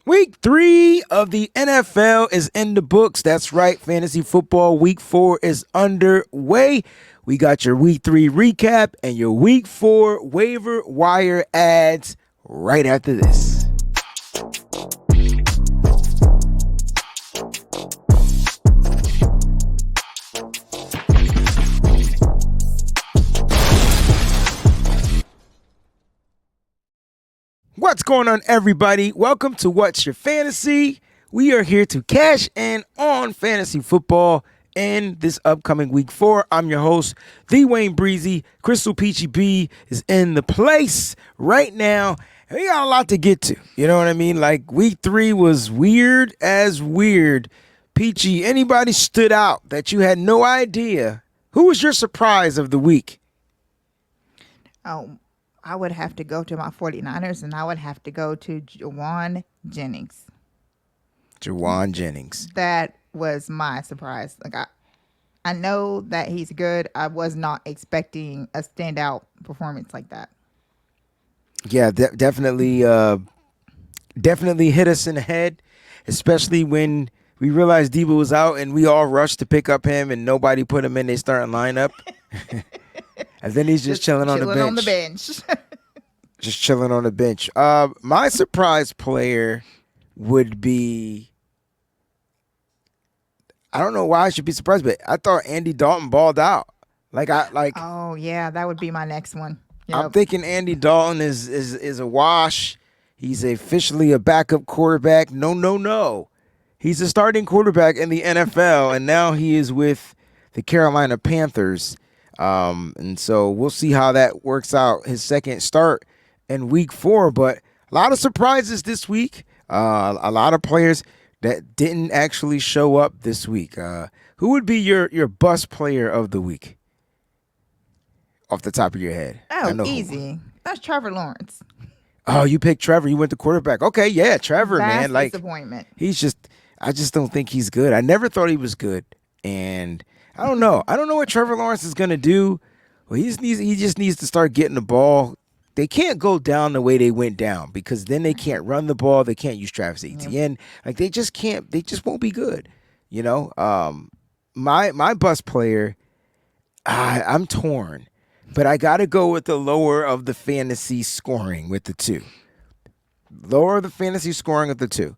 Week 3 of the NFL is in the books. That's right. Fantasy football week 4 is underway. We got your week 3 recap and your week 4 waiver wire ads right after this. What's going on, everybody? Welcome to What's Your Fantasy. We are here to cash in on fantasy football in this upcoming week 4. I'm your host, the WayneBreezie. Crystal Peachy B is in the place right now. And we got a lot to get to. You know what I mean? Like, week 3 was weird as weird. Peachy, anybody stood out that you had no idea? Who was your surprise of the week? I would have to go to my 49ers, and I would have to go to Juwan Jennings. Juwan Jennings. That was my surprise. Like I know that he's good. I was not expecting a standout performance like that. Yeah, definitely hit us in the head, especially when we realized Debo was out and we all rushed to pick up him and nobody put him in their starting lineup. And then he's just chilling on the bench. Just chilling on the bench. My surprise player would be, I don't know why I should be surprised, but I thought Andy Dalton balled out. Oh yeah, that would be my next one. Yep. I'm thinking Andy Dalton is a wash. He's officially a backup quarterback. No. He's a starting quarterback in the NFL, and now he is with the Carolina Panthers. And so we'll see how that works out, his second start in week 4. But a lot of surprises this week. A lot of players that didn't actually show up this week. Who would be your bust player of the week? Off the top of your head. Oh, easy. That's Trevor Lawrence. Oh, you picked Trevor. You went to quarterback. Okay, yeah, Trevor, Vast man. Like, disappointment. I just don't think he's good. I never thought he was good. And I don't know. I don't know what Trevor Lawrence is going to do. Well, he just needs to start getting the ball. They can't go down the way they went down because then they can't run the ball. They can't use Travis Etienne. Yep. Like, they just can't. They just won't be good. You know, my bust player, I'm torn, but I got to go with the lower of the fantasy scoring with the 2. Lower of the fantasy scoring of the 2.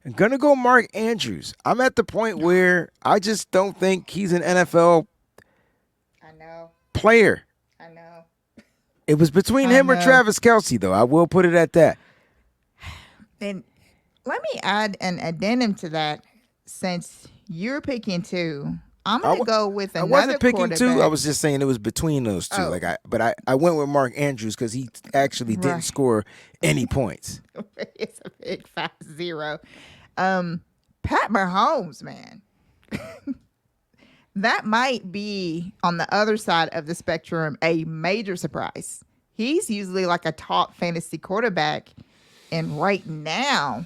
I'm going to go Mark Andrews. I'm at the point where I just don't think he's an NFL player. I know. It was between him or Travis Kelce, though. I will put it at that. And let me add an addendum to that. Since you're picking 2, I'm going to go with another quarterback. I wasn't picking 2. I was just saying it was between those 2. Oh. I went with Mark Andrews because he actually didn't score any points. It's a big 5-0. Pat Mahomes, man. That might be, on the other side of the spectrum, a major surprise. He's usually like a top fantasy quarterback, and right now,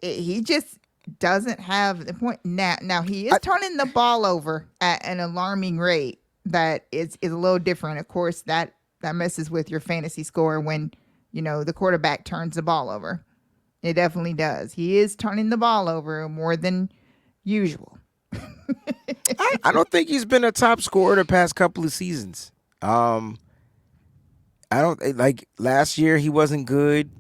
he just doesn't have the point. Now he is turning the ball over at an alarming rate that is a little different. Of course, that messes with your fantasy score when, you know, the quarterback turns the ball over. It definitely does. He is turning the ball over more than usual. I don't think he's been a top scorer the past couple of seasons. I don't like last year he wasn't good.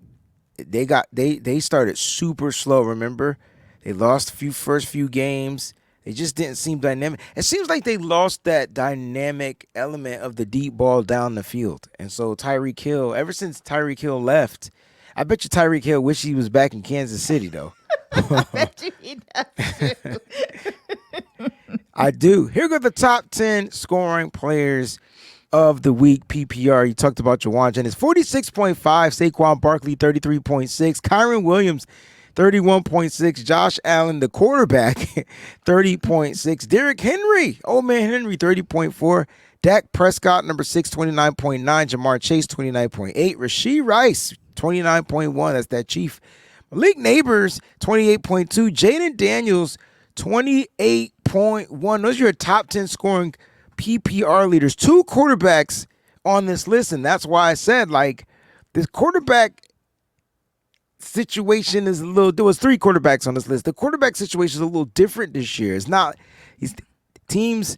They started super slow, remember? They lost first few games. They just didn't seem dynamic. It seems like they lost that dynamic element of the deep ball down the field. And so Tyreek Hill, ever since Tyreek Hill left, I bet you Tyreek Hill wish he was back in Kansas City, though. I bet you he does, too. I do. Here go the top 10 scoring players of the week, PPR. You talked about Juwan Jennings, 46.5. Saquon Barkley, 33.6. Kyron Williams, 31.6. Josh Allen, the quarterback, 30.6. Derrick Henry, old man Henry, 30.4. Dak Prescott, number 6, 29.9. Jamar Chase, 29.8. Rashee Rice, 29.1. That's that Chief. Malik Neighbors, 28.2. Jaden Daniels, 28.1. Those are your top 10 scoring PPR leaders. 2 quarterbacks on this list, and that's why I said, like, this quarterback situation is a little. There was 3 quarterbacks on this list. The quarterback situation is a little different this year. It's not. He's, teams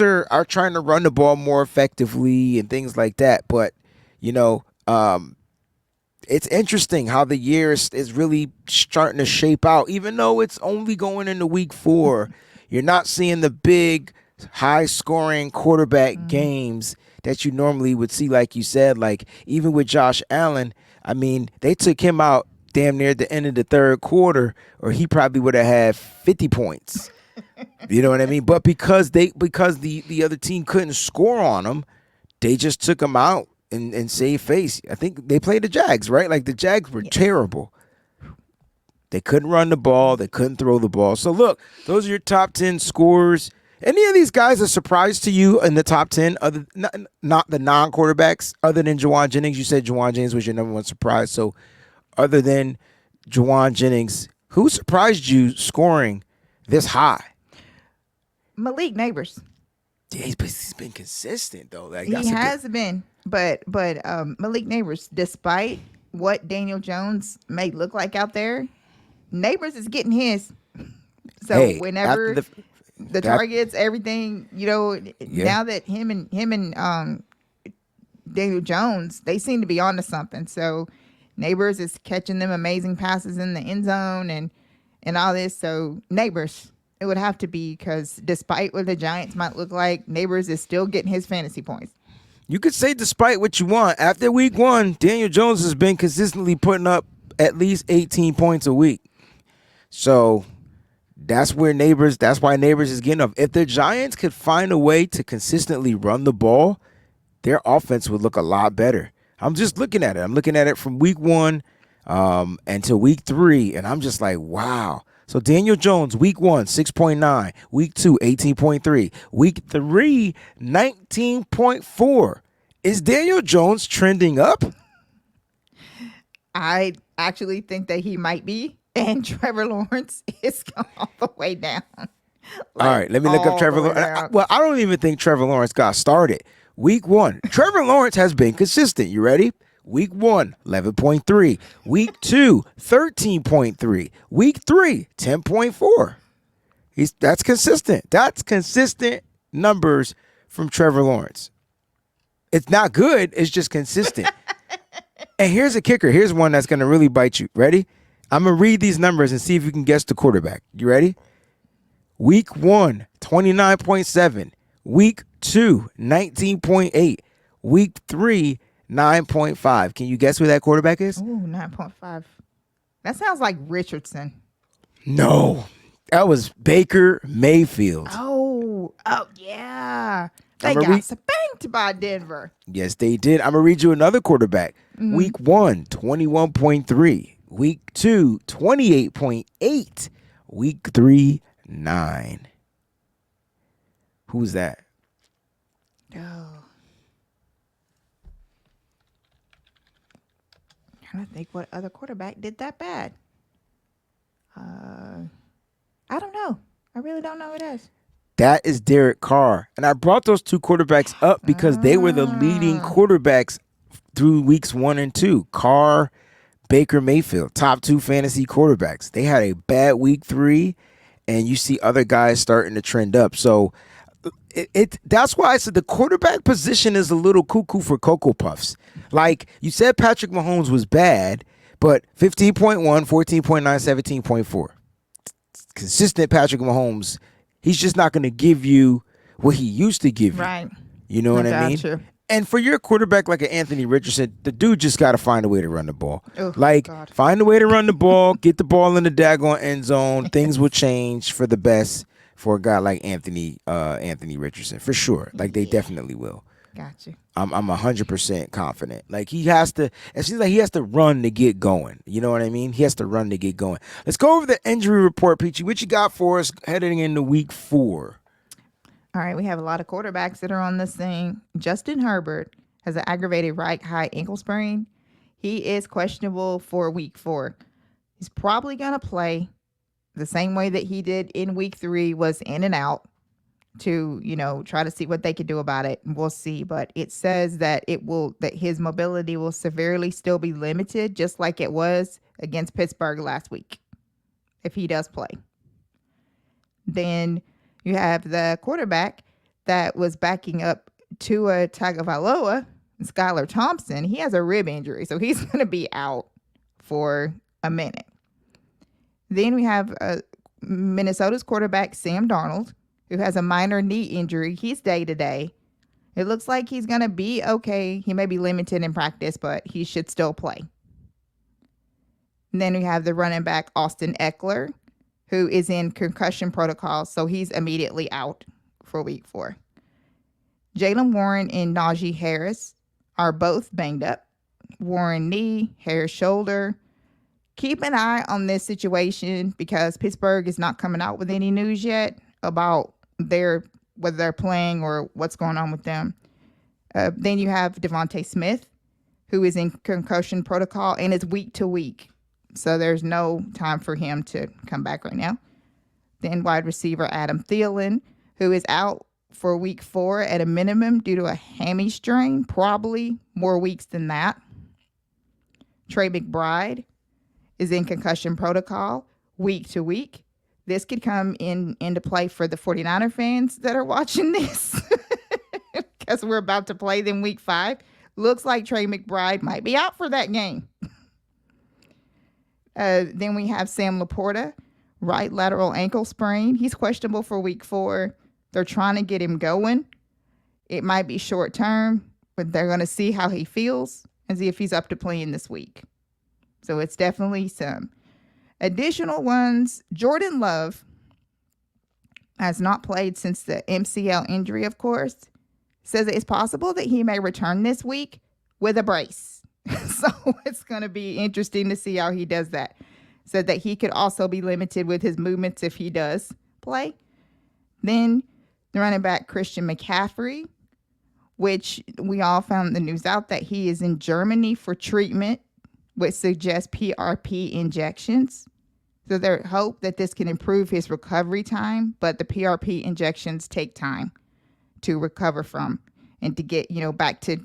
are trying to run the ball more effectively and things like that. But you know, it's interesting how the year is really starting to shape out. Even though it's only going into week 4, you're not seeing the big, high-scoring quarterback games that you normally would see, like you said. Like, even with Josh Allen, I mean, they took him out damn near the end of the 3rd quarter, or he probably would have had 50 points. You know what I mean? But because the other team couldn't score on him, they just took him out and saved face. I think they played the Jags, right? Like, the Jags were terrible. They couldn't run the ball. They couldn't throw the ball. So, look, those are your top 10 scorers. Any of these guys a surprise to you in the top 10, other not the non-quarterbacks, other than Juwan Jennings? You said Juwan Jennings was your number 1 surprise. So, other than Juwan Jennings, who surprised you scoring this high? Malik Neighbors. Yeah, he's been consistent, though. Like, He has been. But Malik Neighbors, despite what Daniel Jones may look like out there, Neighbors is getting his. So hey, whenever the targets, everything, now that him and Daniel Jones, they seem to be onto something. So Neighbors is catching them amazing passes in the end zone and all this. So Neighbors, it would have to be, because despite what the Giants might look like, Neighbors is still getting his fantasy points. You could say despite what you want. After week 1, Daniel Jones has been consistently putting up at least 18 points a week. So that's why Neighbors is getting up. If the Giants could find a way to consistently run the ball, their offense would look a lot better. I'm just looking at it. I'm looking at it from week 1 until week 3, and I'm just like, wow. So Daniel Jones, week 1, 6.9. Week 2, 18.3. Week 3, 19.4. Is Daniel Jones trending up? I actually think that he might be, and Trevor Lawrence is going all the way down. All right, let me look up Trevor Lawrence. Well, I don't even think Trevor Lawrence got started. Week 1, Trevor Lawrence has been consistent. You ready? Week 1, 11.3. Week 2, 13.3. Week 3, 10.4. That's consistent. That's consistent numbers from Trevor Lawrence. It's not good. It's just consistent. And here's a kicker. Here's one that's going to really bite you. Ready? I'm going to read these numbers and see if you can guess the quarterback. You ready? Week 1, 29.7. Week 2, 19.8. Week 3, 9.5. Can you guess who that quarterback is? Ooh, 9.5. That sounds like Richardson. No. That was Baker Mayfield. Oh, yeah. They got spanked by Denver. Yes, they did. I'm going to read you another quarterback. Week 1, 21.3. Week 2, 28.8. Week 3, 9. Who's that? Oh. Trying to think what other quarterback did that bad. I don't know. I really don't know who it is. That is Derek Carr. And I brought those 2 quarterbacks up because they were the leading quarterbacks through weeks 1 and 2. Carr, Baker Mayfield, top 2 fantasy quarterbacks. They had a bad week 3, and you see other guys starting to trend up. So that's why I said the quarterback position is a little cuckoo for Cocoa Puffs. Like you said, Patrick Mahomes was bad, but 15.1, 14.9, 17.4. Consistent Patrick Mahomes. He's just not going to give you what he used to give you. Right. You know what I mean? You. And for your quarterback like an Anthony Richardson, the dude just got to find a way to run the ball. Oh, find a way to run the ball, get the ball in the daggone end zone. Things will change for the best for a guy like Anthony Richardson, for sure. Like, they definitely will. Got you. I'm 100% confident. Like, he has to. It seems like he has to run to get going. You know what I mean? He has to run to get going. Let's go over the injury report, Peachy. What you got for us heading into week 4? All right, we have a lot of quarterbacks that are on this thing. Justin Herbert has an aggravated right high ankle sprain. He is questionable for week 4. He's probably going to play the same way that he did in week 3, was in and out. to, try to see what they could do about it. We'll see. But it says that that his mobility will severely still be limited, just like it was against Pittsburgh last week, if he does play. Then you have the quarterback that was backing up Tua Tagovailoa, Skylar Thompson. He has a rib injury, so he's going to be out for a minute. Then we have Minnesota's quarterback, Sam Darnold, who has a minor knee injury. He's day-to-day. It looks like he's going to be okay. He may be limited in practice, but he should still play. And then we have the running back, Austin Eckler, who is in concussion protocol, so he's immediately out for week 4. Jaylen Warren and Najee Harris are both banged up. Warren knee, Harris shoulder. Keep an eye on this situation because Pittsburgh is not coming out with any news yet about whether they're playing or what's going on with them. Then you have Devontae Smith, who is in concussion protocol and is week to week. So there's no time for him to come back right now. Then wide receiver Adam Thielen, who is out for week 4 at a minimum due to a hammy strain, probably more weeks than that. Trey McBride is in concussion protocol week to week. This could come into play for the 49er fans that are watching this because we're about to play them week 5. Looks like Trey McBride might be out for that game. Then we have Sam Laporta, right lateral ankle sprain. He's questionable for week 4. They're trying to get him going. It might be short term, but they're going to see how he feels and see if he's up to playing this week. So it's definitely some. Additional ones, Jordan Love has not played since the MCL injury, of course. Says it's possible that he may return this week with a brace. So it's going to be interesting to see how he does that. Said that he could also be limited with his movements if he does play. Then the running back Christian McCaffrey, which we all found the news out that he is in Germany for treatment, which suggests PRP injections. So there's hope that this can improve his recovery time, but the PRP injections take time to recover from and to get, back to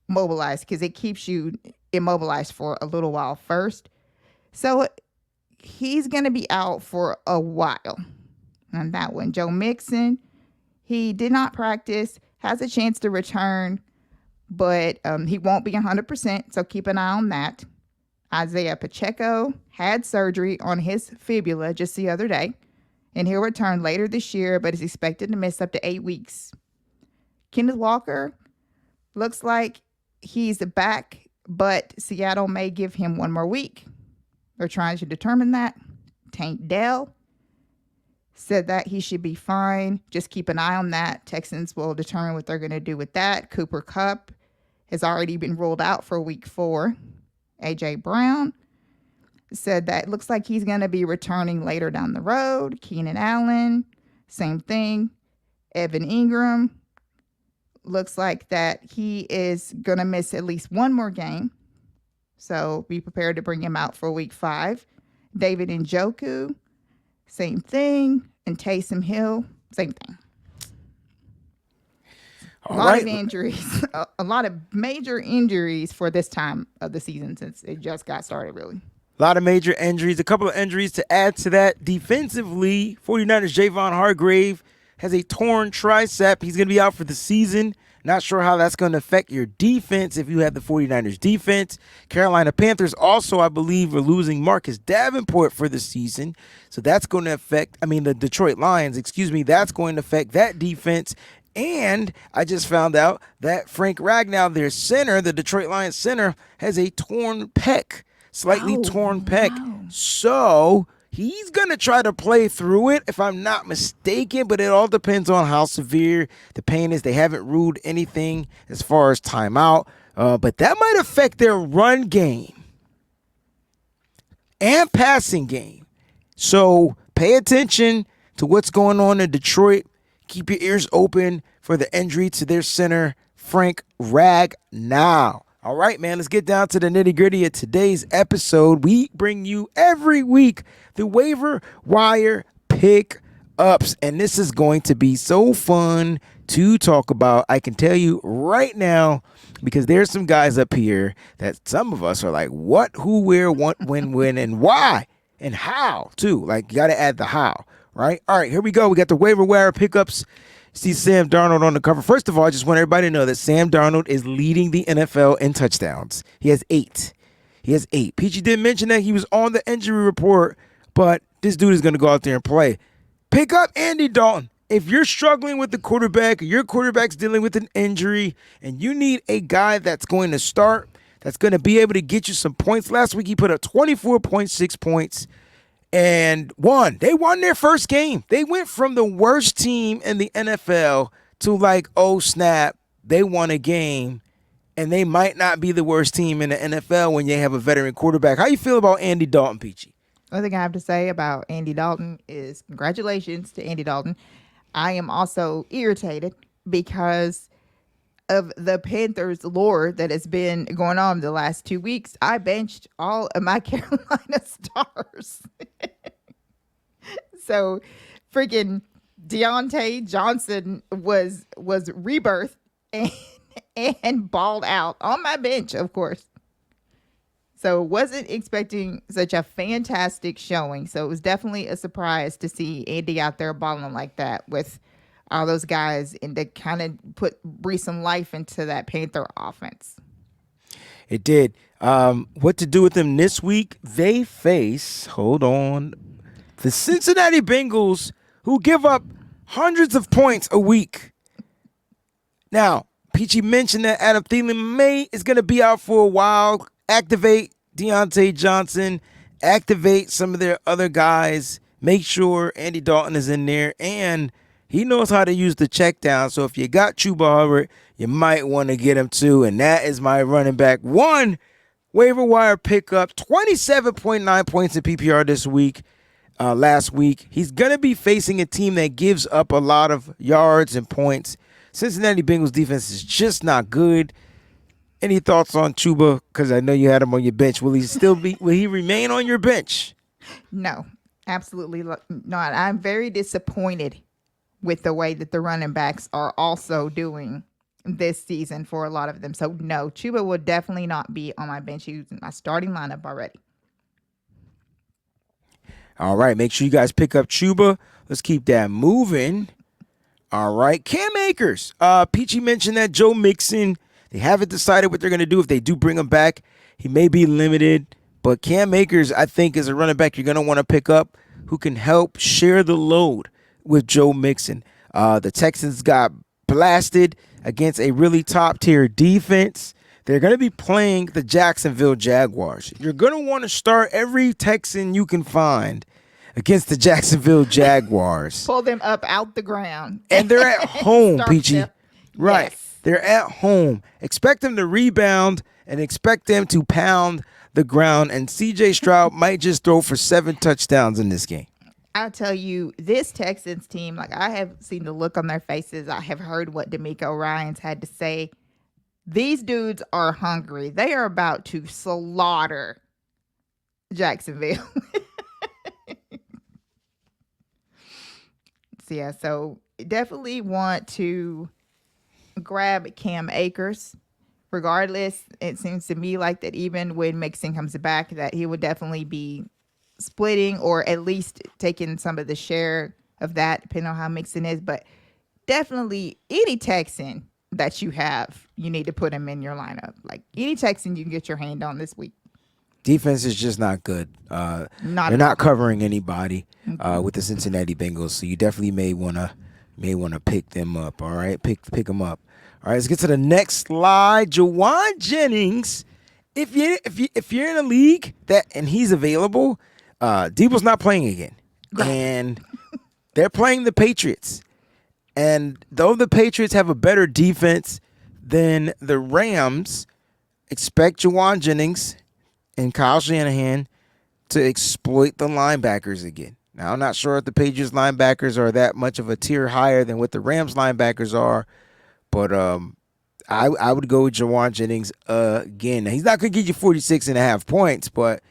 mobilized because it keeps you immobilized for a little while first. So he's going to be out for a while on that one. Joe Mixon, he did not practice, has a chance to return, but he won't be 100%, so keep an eye on that. Isaiah Pacheco had surgery on his fibula just the other day, and he'll return later this year, but is expected to miss up to 8 weeks. Kenneth Walker looks like he's back, but Seattle may give him 1 more week. They're trying to determine that. Tank Dell said that he should be fine. Just keep an eye on that. Texans will determine what they're going to do with that. Cooper Kupp has already been ruled out for week 4. A.J. Brown said that it looks like he's going to be returning later down the road. Keenan Allen, same thing. Evan Ingram looks like that he is going to miss at least 1 more game. So be prepared to bring him out for week 5. David Njoku, same thing. And Taysom Hill, same thing. A lot of injuries, a lot of major injuries for this time of the season since it just got started, really. A lot of major injuries. A couple of injuries to add to that. Defensively, 49ers Javon Hargrave has a torn tricep. He's going to be out for the season. Not sure how that's going to affect your defense if you have the 49ers defense. Carolina Panthers also, I believe, are losing Marcus Davenport for the season. So that's going to affect, the Detroit Lions, that's going to affect that defense. And I just found out that Frank Ragnow, their center, the Detroit Lions center, has a torn pec, slightly torn pec. Wow. So he's going to try to play through it, if I'm not mistaken, but it all depends on how severe the pain is. They haven't ruled anything as far as timeout, but that might affect their run game and passing game. So pay attention to what's going on in Detroit. Keep your ears open for the injury to their center, Frank Ragnow. All right, man, let's get down to the nitty-gritty of today's episode. We bring you every week the waiver wire pick ups, and this is going to be so fun to talk about. I can tell you right now, because there's some guys up here that some of us are like, what, who, where, what, when, and why, and how, too. Like, you got to add the how, right? All right, here we go. We got the waiver wire pickups. See Sam Darnold on the cover. First of all, I just want everybody to know that Sam Darnold is leading the NFL in touchdowns. He has 8. Peachy did mention that he was on the injury report, but this dude is going to go out there and play. Pick up Andy Dalton. If you're struggling with the quarterback, your quarterback's dealing with an injury, and you need a guy that's going to start, that's going to be able to get you some points. Last week, he put up 24.6 points and won. They won their first game. They went from the worst team in the NFL to like, oh, snap, they won a game, and they might not be the worst team in the NFL when they have a veteran quarterback. How you feel about Andy Dalton, Peachy? One thing I have to say about Andy Dalton is congratulations to Andy Dalton. I am also irritated because of the Panthers lore that has been going on the last 2 weeks. I benched all of my Carolina stars. So freaking Deontay Johnson was rebirthed and balled out on my bench, of course. So wasn't expecting such a fantastic showing. So it was definitely a surprise to see Andy out there balling like that with all those guys and to kind of breathe some life into that Panther offense. It did. What to do with them this week? They face, hold on, the Cincinnati Bengals, who give up hundreds of points a week. Now, Peachy mentioned that Adam Thielen is going to be out for a while. Activate Deontay Johnson, activate some of their other guys, make sure Andy Dalton is in there, and he knows how to use the check down. So if you got Chuba Hubbard, you might want to get him too, and that is my running back one waiver wire pickup, 27.9 points in PPR this week. Last week, he's going to be facing a team that gives up a lot of yards and points. Cincinnati Bengals defense is just not good. Any thoughts on Chuba? Because I know you had him on your bench. Will he remain on your bench? No, absolutely not. I'm very disappointed with the way that the running backs are also doing this season for a lot of them. So no, Chuba will definitely not be on my bench. He's in my starting lineup already. All right, make sure you guys pick up Chuba. Let's keep that moving. All right, Cam Akers. Peachy mentioned that Joe Mixon, they haven't decided what they're going to do. If they do bring him back, he may be limited. But Cam Akers, I think, is a running back you're going to want to pick up who can help share the load with Joe Mixon. The Texans got blasted against a really top-tier defense. They're going to be playing the Jacksonville Jaguars. You're going to want to start every Texan you can find against the Jacksonville Jaguars. Pull them up out the ground. And they're at home, Peachy. Them. Right. Yes. They're at home. Expect them to rebound and expect them to pound the ground. And C.J. Stroud might just throw for 7 touchdowns in this game. I'll tell you, this Texans team, like I have seen the look on their faces. I have heard what D'Amico Ryans had to say. These dudes are hungry. They are about to slaughter Jacksonville. So definitely want to grab Cam Akers. Regardless, it seems to me like that even when Mixon comes back, that he would definitely be splitting or at least taking some of the share of that, depending on how Mixon is. But definitely any Texan that you have, you need to put him in your lineup. Like any Texan you can get your hand on this week. Defense is just not good. They're not covering anybody with the Cincinnati Bengals, so you definitely may wanna pick them up. All right, pick them up. All right, let's get to the next slide. Jawan Jennings, if you're in a league and he's available, Debo's not playing again, and they're playing the Patriots. And though the Patriots have a better defense than the Rams, expect Jawan Jennings and Kyle Shanahan to exploit the linebackers again. Now, I'm not sure if the Patriots linebackers are that much of a tier higher than what the Rams linebackers are, but I would go with Jawan Jennings again. Now, he's not going to get you 46.5 points, but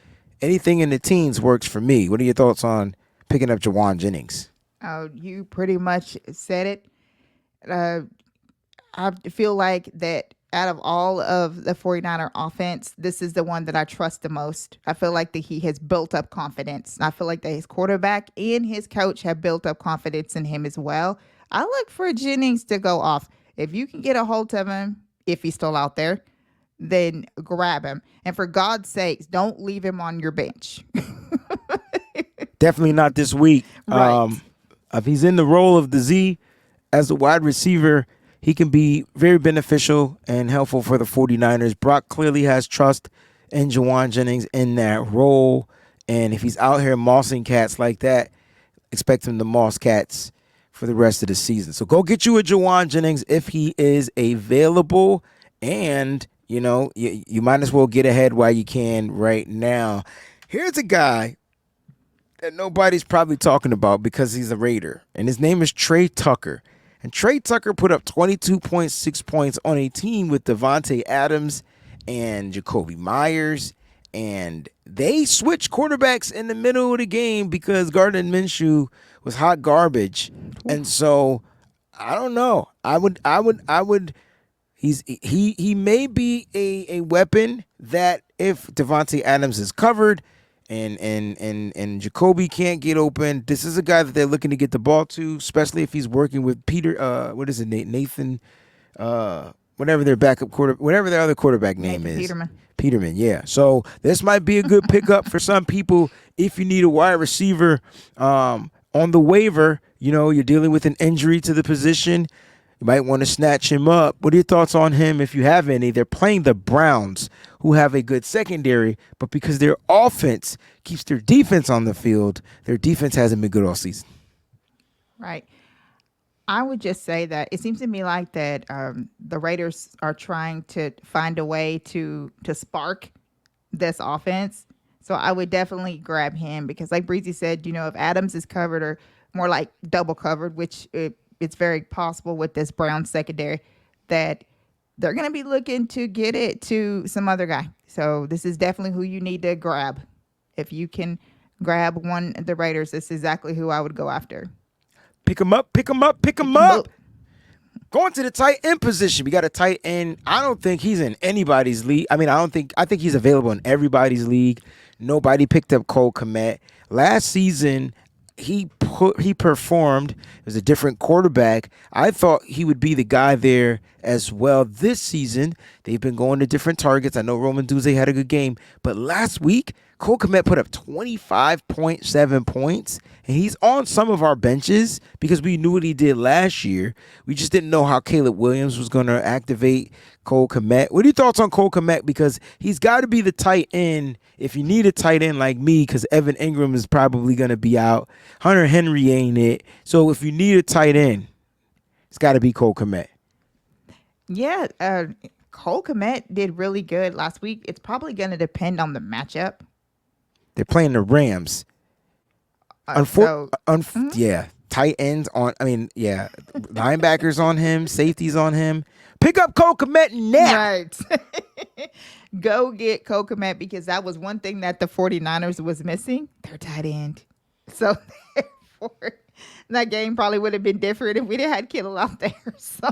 anything in the teens works for me. What are your thoughts on picking up Jawan Jennings? You pretty much said it. Uh, I feel like that out of all of the 49er offense, this is the one that I trust the most. I feel like that he has built up confidence. I feel like that his quarterback and his coach have built up confidence in him as well. I look for Jennings to go off. If you can get a hold of him, if he's still out there, then grab him. And for God's sakes, don't leave him on your bench. Definitely not this week. Right. If he's in the role of the Z as a wide receiver, he can be very beneficial and helpful for the 49ers. Brock clearly has trust in Jawan Jennings in that role. And if he's out here mossing cats like that, expect him to moss cats for the rest of the season. So go get you a Jawan Jennings if he is available. And, you might as well get ahead while you can right now. Here's a guy that nobody's probably talking about because he's a Raider, and his name is Trey Tucker. And Trey Tucker put up 22.6 points on a team with Devontae Adams and Jacoby Myers, and they switched quarterbacks in the middle of the game because Gardner Minshew was hot garbage. And so I don't know. I would. He may be a weapon that if Devontae Adams is covered and Jacoby can't get open, this is a guy that they're looking to get the ball to, especially if he's working with Peter. What is it, Nathan? Whatever their backup whatever their other quarterback name Nathan is. Peterman. Peterman, yeah. So this might be a good pickup for some people if you need a wide receiver on the waiver. You're dealing with an injury to the position. You might want to snatch him up. What are your thoughts on him if you have any? They're playing the Browns, who have a good secondary, but because their offense keeps their defense on the field, their defense hasn't been good all season. Right. I would just say that it seems to me like that the Raiders are trying to find a way to spark this offense. So I would definitely grab him because, like Breezie said, if Adams is covered or more like double covered, which it's very possible with this Brown secondary, that they're going to be looking to get it to some other guy. So this is definitely who you need to grab. If you can grab one of the Raiders, this is exactly who I would go after. Pick him up, pick him up, pick him up. Going to the tight end position. We got a tight end. I don't think he's in anybody's league. I think he's available in everybody's league. Nobody picked up Cole Kmet. Last season, he performed. It was a different quarterback. I thought he would be the guy there as well. This season, they've been going to different targets. I know Roman Duze had a good game, but last week, Cole Kmet put up 25.7 points, and he's on some of our benches because we knew what he did last year. We just didn't know how Caleb Williams was going to activate Cole Kmet. What are your thoughts on Cole Kmet? Because he's got to be the tight end if you need a tight end like me, because Evan Ingram is probably going to be out. Hunter Henry ain't it. So if you need a tight end, it's got to be Cole Kmet. Yeah, Cole Kmet did really good last week. It's probably going to depend on the matchup. They're playing the Rams. Yeah, tight ends on. Linebackers on him, safeties on him. Pick up Cole Kmet now. Right. Go get Cole Kmet because that was one thing that the 49ers was missing. Their tight end. So therefore, that game probably would have been different if we didn't have Kittle out there. So,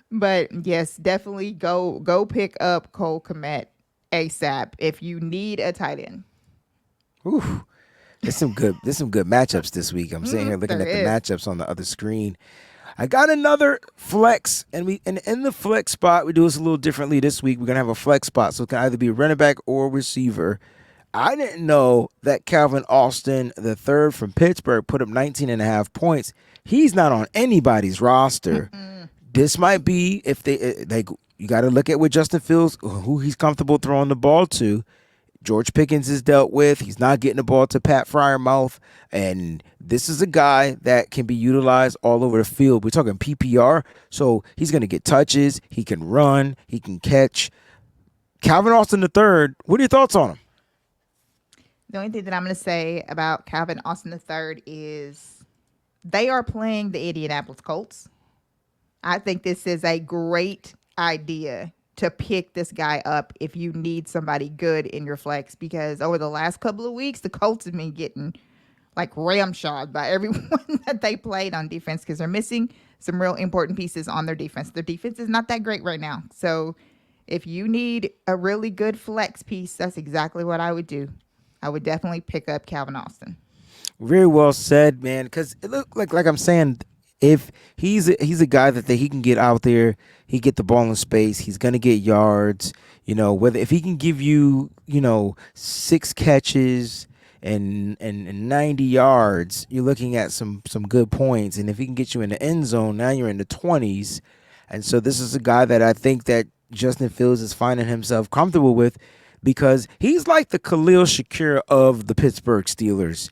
but yes, definitely go pick up Cole Kmet ASAP if you need a tight end. Ooh, there's some good matchups this week. I'm sitting here looking at the matchups on the other screen. I got another flex, and in the flex spot, we do this a little differently this week. We're gonna have a flex spot, so it can either be a running back or receiver. I didn't know that Calvin Austin III from Pittsburgh put up 19.5 points. He's not on anybody's roster. This might be if you got to look at what Justin Fields, who he's comfortable throwing the ball to. George Pickens is dealt with. He's not getting the ball to Pat Freiermuth. And this is a guy that can be utilized all over the field. We're talking PPR, so he's going to get touches. He can run. He can catch. Calvin Austin III, what are your thoughts on him? The only thing that I'm going to say about Calvin Austin III is they are playing the Indianapolis Colts. I think this is a great idea to pick this guy up if you need somebody good in your flex, because over the last couple of weeks, the Colts have been getting like ramshod by everyone that they played on defense because they're missing some real important pieces on their defense. Their defense is not that great right now. So if you need a really good flex piece, that's exactly what I would do. I would definitely pick up Calvin Austin. Very well said, man. Because it look like I'm saying, if he's a guy that he can get out there, he get the ball in space, he's gonna get yards. Whether if he can give you 6 catches and 90 yards, you're looking at some good points. And if he can get you in the end zone, now you're in the 20s. And so this is a guy that I think that Justin Fields is finding himself comfortable with because he's like the Khalil Shakir of the Pittsburgh Steelers.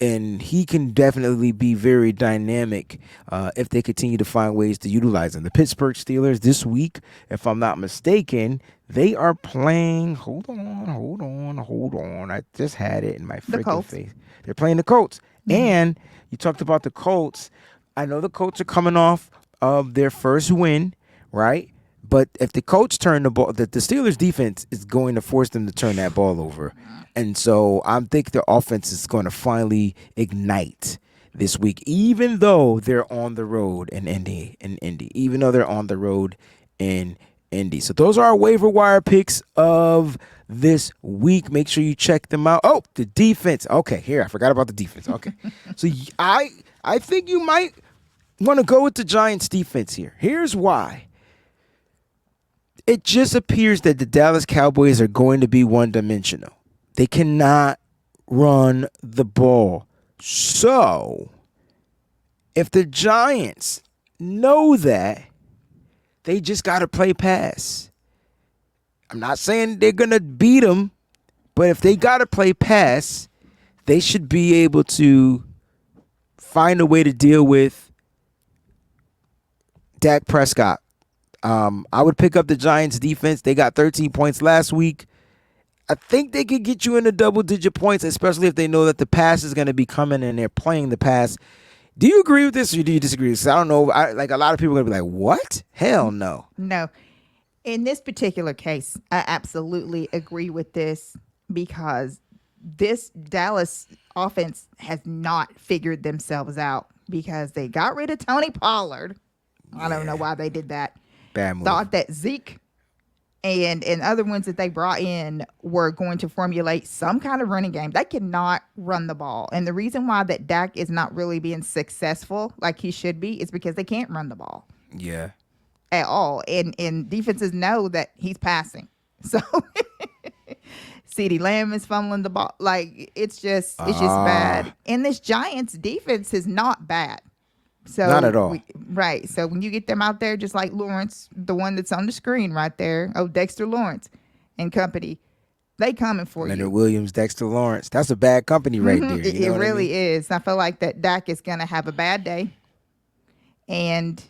And he can definitely be very dynamic if they continue to find ways to utilize him. The Pittsburgh Steelers this week, if I'm not mistaken, they are playing. Hold on. I just had it in my freaking face. They're playing the Colts. Mm-hmm. And you talked about the Colts. I know the Colts are coming off of their first win, right? But if the Colts turn the ball, the Steelers defense is going to force them to turn that ball over. And so I think their offense is going to finally ignite this week, even though they're on the road in Indy. Even though they're on the road in Indy. So those are our waiver wire picks of this week. Make sure you check them out. Oh, the defense. Okay, here, I forgot about the defense. Okay. So I think you might want to go with the Giants defense here. Here's why. It just appears that the Dallas Cowboys are going to be one-dimensional. They cannot run the ball. So, if the Giants know that, they just got to play pass. I'm not saying they're going to beat them, but if they got to play pass, they should be able to find a way to deal with Dak Prescott. I would pick up the Giants defense. They got 13 points last week. I think they could get you into double-digit points, especially if they know that the pass is going to be coming and they're playing the pass. Do you agree with this or do you disagree with this? I don't know. Like a lot of people are going to be like, what? Hell no. No. In this particular case, I absolutely agree with this because this Dallas offense has not figured themselves out because they got rid of Tony Pollard. I don't know why they did that. Bad move. Thought that Zeke and other ones that they brought in were going to formulate some kind of running game. They cannot run the ball. And the reason why that Dak is not really being successful like he should be is because they can't run the ball. Yeah. At all. And defenses know that he's passing. So CeeDee Lamb is fumbling the ball. Like it's just bad. And this Giants defense is not bad. So not at all. Right. So when you get them out there, just like Lawrence, the one that's on the screen right there, Dexter Lawrence and company, they coming for Leonard you. Williams, Dexter Lawrence. That's a bad company right there. It really is. I feel like that Dak is going to have a bad day. And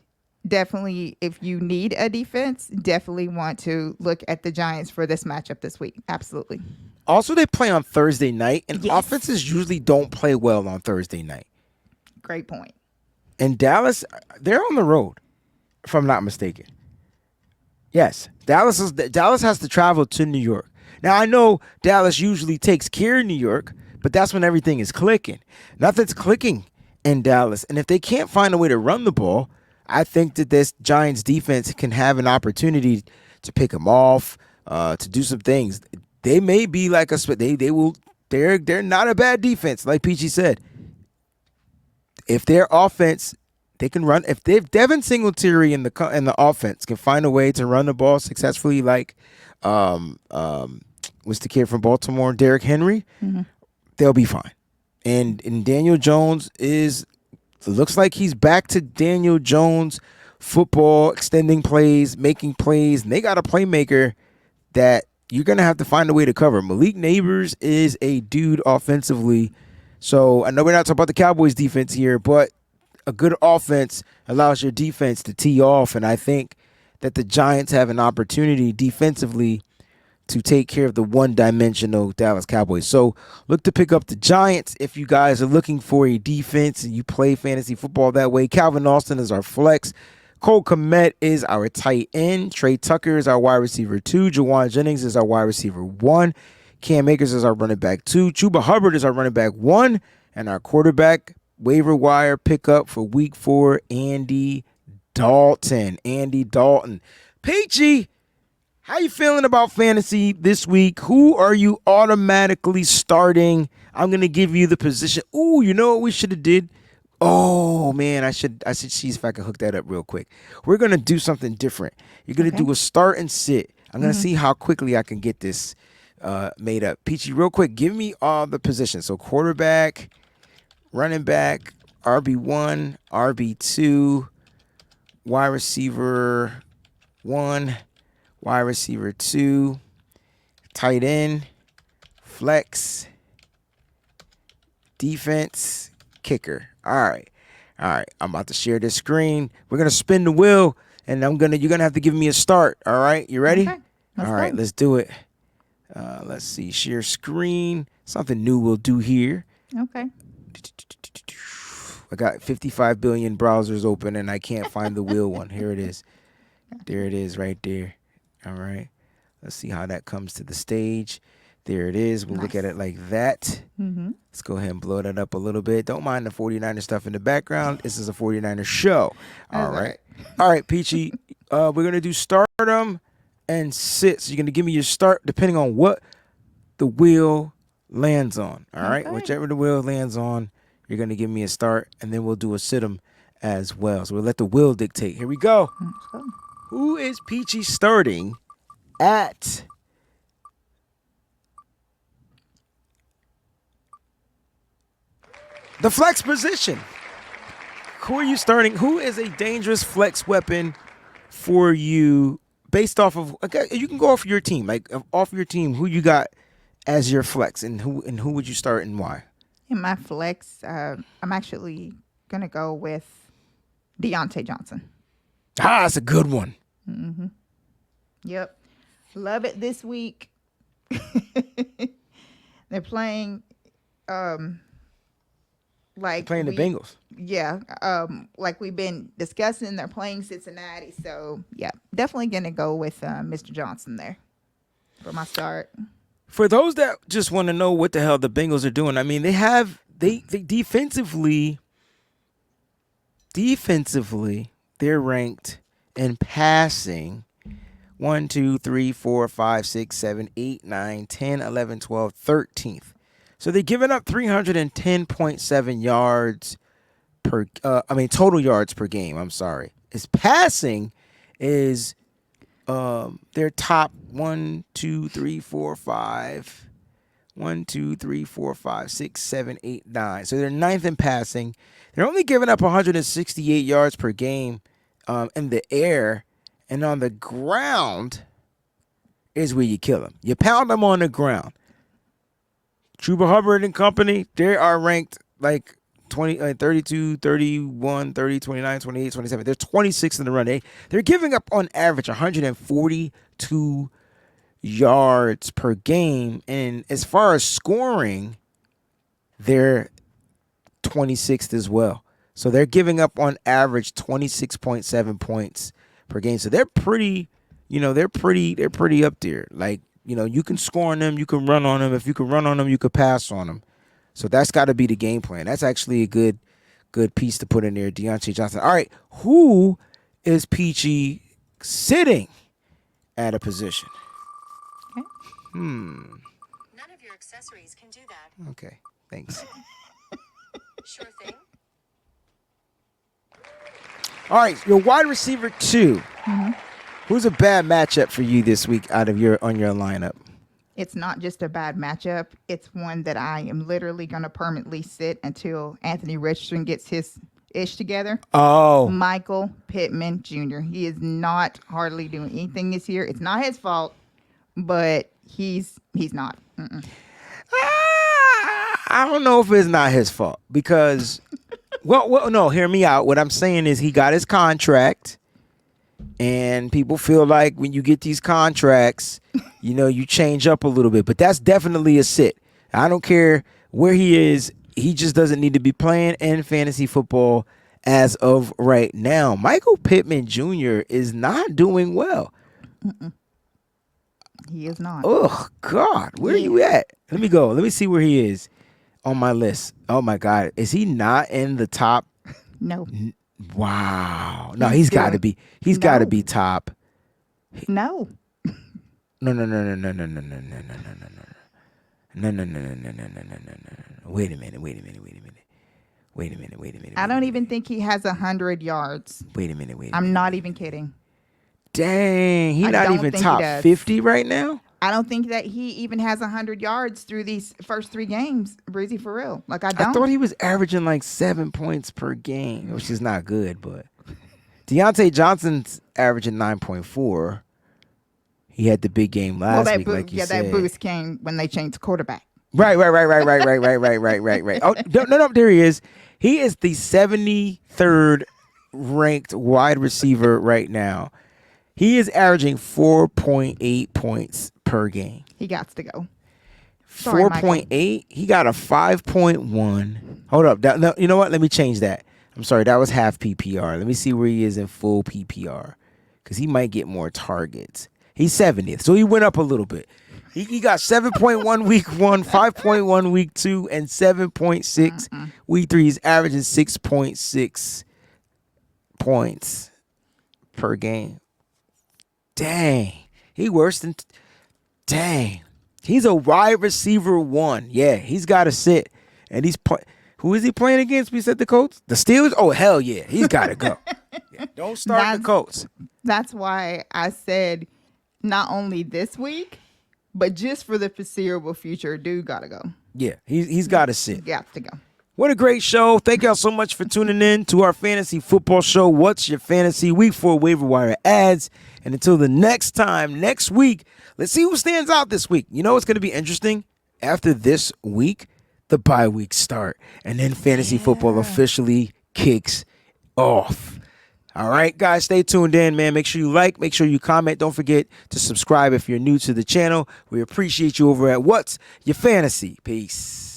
definitely, if you need a defense, definitely want to look at the Giants for this matchup this week. Absolutely. Also, they play on Thursday night, and offenses usually don't play well on Thursday night. Great point. And Dallas, they're on the road, if I'm not mistaken. Yes, Dallas has to travel to New York. Now, I know Dallas usually takes care of New York, but that's when everything is clicking. Nothing's clicking in Dallas. And if they can't find a way to run the ball, I think that this Giants defense can have an opportunity to pick them off, to do some things. They may be like they're not a bad defense, like Peachy said. If their offense, they can run. If Devin Singletary in the offense can find a way to run the ball successfully, like what's the kid from Baltimore, Derrick Henry, they'll be fine. And Daniel Jones looks like he's back to Daniel Jones football, extending plays, making plays, and they got a playmaker that you're gonna have to find a way to cover. Malik Neighbors is a dude offensively. So I know we're not talking about the Cowboys defense here, but a good offense allows your defense to tee off. And I think that the Giants have an opportunity defensively to take care of the one-dimensional Dallas Cowboys. So look to pick up the Giants if you guys are looking for a defense and you play fantasy football that way. Calvin Austin is our flex. Cole Kmet is our tight end. Trey Tucker is our wide receiver 2. Jawan Jennings is our wide receiver 1. Cam Akers is our running back 2. Chuba Hubbard is our running back 1. And our quarterback waiver wire pickup for week 4, Andy Dalton. Peachy, how you feeling about fantasy this week? Who are you automatically starting? I'm gonna give you the position. Ooh, you know what we should have did? Oh man, I should see if I can hook that up real quick. We're gonna do something different. You're gonna do a start and sit. I'm gonna see how quickly I can get this made up. Peachy, real quick, give me all the positions. So quarterback, running back, RB1, RB2, wide receiver 1, wide receiver 2, tight end, flex, defense, kicker. All right. I'm about to share this screen. We're gonna spin the wheel, and you're gonna have to give me a start. All right, you ready? Okay. All right, let's do it. Let's see. Share screen. Something new we'll do here. Okay. I got 55 billion browsers open, and I can't find the wheel one. Here it is. There it is, right there. All right. Let's see how that comes to the stage. There it is. We'll look at it like that. Let's go ahead and blow that up a little bit. Don't mind the 49er stuff in the background. This is a 49er show. All right. All right, Peachy. We're going to do stardom and sit. So you're going to give me your start depending on what the wheel lands on. All right. Whichever the wheel lands on, you're going to give me a start, and then we'll do a sit-em as well. So we'll let the wheel dictate. Here we go. Who is Peachy starting at the flex position? Who are you starting? Who is a dangerous flex weapon for you based off of, okay, you can go off your team, like off your team, who you got as your flex, and who would you start and why? In my flex, I'm actually going to go with Deontay Johnson. That's a good one. Yep. Love it this week. They're playing like Playing the Bengals. Yeah. Like we've been discussing, they're playing Cincinnati. So yeah, definitely gonna go with Mr. Johnson there for my start. For those that just want to know what the hell the Bengals are doing, I mean, they defensively, they're ranked in passing 1, 2, 3, 4, 5, 6, 7, 8, 9, 10, 11, 12, 13th. So they're giving up 310.7 yards per, total yards per game. I'm sorry. His passing is their top 1, 2, 3, 4, 5. 1, 2, 3, 4, 5, 6, 7, 8, 9. So they're ninth in passing. They're only giving up 168 yards per game in the air, and on the ground is where you kill them. You pound them on the ground. Chuba Hubbard and company, they are ranked like 32, 31, 30, 29, 28, 27. They're 26 in the run. They're giving up on average 142 yards per game. And as far as scoring, they're 26th as well. So they're giving up on average 26.7 points per game. So they're pretty up there. Like, you can score on them, you can run on them. If you can run on them, you could pass on them. So that's got to be the game plan. That's actually a good piece to put in there, Deontay Johnson. All right, who is Peachy sitting at a position? Okay. None of your accessories can do that. Okay, thanks. Sure thing. All right, your wide receiver 2. Who's a bad matchup for you this week on your lineup? It's not just a bad matchup. It's one that I am literally going to permanently sit until Anthony Richardson gets his ish together. Oh. Michael Pittman Jr. He is not hardly doing anything this year. It's not his fault, but he's not. I don't know if it's not his fault because, well, no, hear me out. What I'm saying is he got his contract. And people feel like when you get these contracts, you change up a little bit. But that's definitely a sit. I don't care where he is. He just doesn't need to be playing in fantasy football as of right now. Michael Pittman Jr. is not doing well. He is not. Oh, God. Where are you at? Let me go. Let me see where he is on my list. Oh my God, is he not in the top? No. Wow. No, he's got to be. He's got to No. be top. No. No. Wait a minute. I don't even think he has 100 yards. Wait a minute. I'm not even kidding. Dang, he's I not don't even think he top does. 50 right now. I don't think that he even has 100 yards through these first 3 games, Breezy, for real. Like, I don't. I thought he was averaging like 7 points per game, which is not good. But Deontay Johnson's averaging 9.4. He had the big game last week, like you said. that boost came when they changed quarterback. Right. Oh, no, there he is. He is the 73rd ranked wide receiver right now. He is averaging 4.8 points per game. He got to go. Sorry, 4.8. He got a 5.1. Hold up. No, you know what? Let me change that. I'm sorry. That was half PPR. Let me see where he is in full PPR, because he might get more targets. He's 70th, so he went up a little bit. He got 7.1 week 1, 5.1 week 2, and 7.6 week 3. He's averaging 6.6 points per game. Dang. He worse than... Dang. He's a wide receiver 1. Yeah, he's got to sit. And who is he playing against? We said the Colts? The Steelers? Oh, hell yeah. He's got to go. Yeah, don't start the Colts. That's why I said not only this week, but just for the foreseeable future, dude got to go. Yeah, he's got to sit. Got to go. What a great show. Thank y'all so much for tuning in to our fantasy football show. What's your fantasy? Week 4 waiver wire ads. And until the next time, next week, let's see who stands out this week. You know what's going to be interesting? After this week, the bye weeks start. And then fantasy football officially kicks off. All right, guys, stay tuned in, man. Make sure you like, make sure you comment. Don't forget to subscribe if you're new to the channel. We appreciate you over at What's Your Fantasy. Peace.